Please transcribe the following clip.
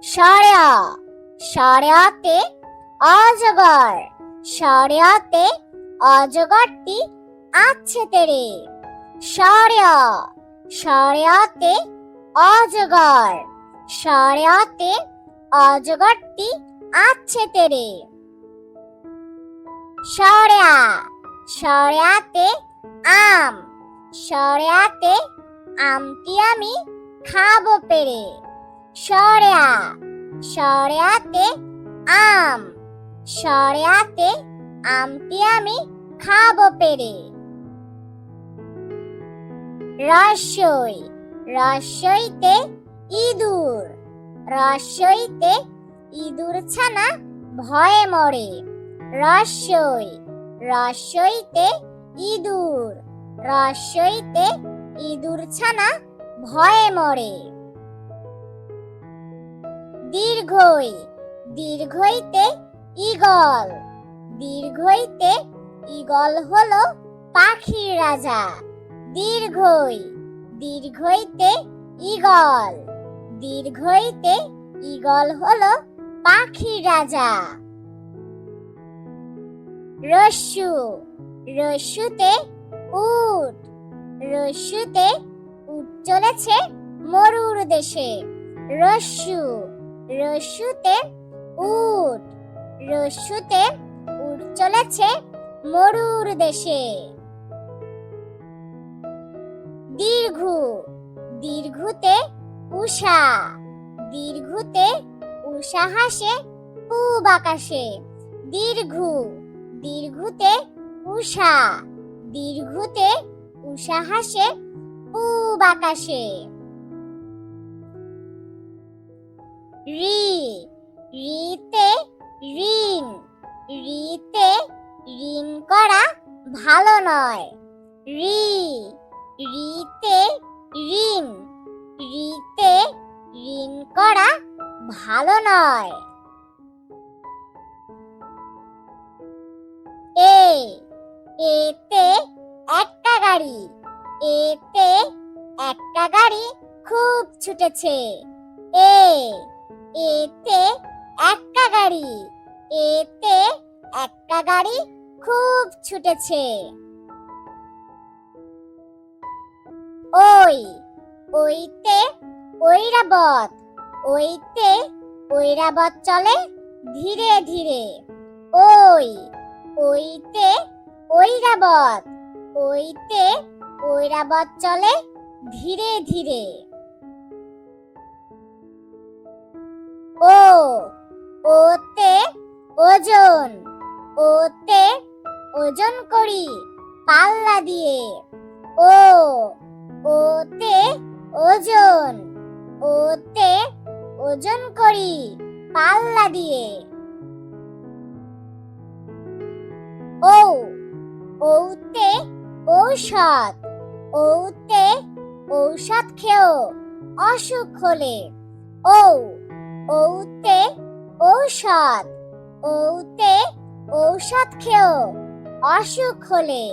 সাড়া, সাড়াতে অজগর, সাড়াতে অজগরটি আছে তেরে। সাড়া, সাড়াতে অজগর, সাড়াতে অজগরটি আছে তেরে। সাড়া, সাড়াতে আম, সাড়াতে আমটি আমি খাবো পেরে। সাড়া, সাড়াতে আম, সাড়াতে আমটি আমি খাবো পেরে। রসই, রসইতে ইঁদুর, রসইতে ইঁদুর ছানা ভয়ে মরে। রসই, রসইতে ইঁদুর, রসইতে ইঁদুর ছানা ভয়ে মরে। দীর্ঘই, দীর্ঘইতে ঈগল, দীর্ঘইতে ঈগল হলো পাখির রাজা। দীর্ঘই, দীর্ঘইতে ঈগল, দীর্ঘইতে ঈগল হলো পাখির রাজা। রস্যু, রস্যুতে উট, রস্যুতে উট চলেছে মরুর দেশে। রস্যু, রস্যুতে উট, রস্যুতে উট চলেছে মরুর দেশে। দীর্ঘু, দীর্ঘুতে উষা, দীর্ঘুতে উষা হাসে পূব আকাশে। দীর্ঘু, দীর্ঘুতে উষা, দীর্ঘুতে উষা হাসে পূব আকাশে। রি, রিতে ঋণ, রিতে ঋণ করা ভালো নয়। রি, রিতে ঋণ, রিতে ঋণ করা ভালো নয়। এ, এতে একটা গাড়ি, এতে একটা গাড়ি খুব ছুটেছে। এ, এতে একটা গাড়ি, এতে একটা গাড়ি খুব ছুটেছে। ওই, ওইতে ঐরাবত, ওইতে ঐরাবত চলে ধীরে ধীরে। ওই, ওইতে ঐরাবত, ওইতে ঐরাবত চলে ধীরে ধীরে। ও, ওতে ওজন, ওতে ওজন করি পাল্লা দিয়ে। ও, ওতে ওজন, ওতে ওজন করি পাল্লা দিয়ে। ও, ওতে ঔষধ, ওতে ঔষধ খেও অসুখ হলে। ও, ওতে ঔষধ, ওতে ঔষধ খেও অসুখ হলে।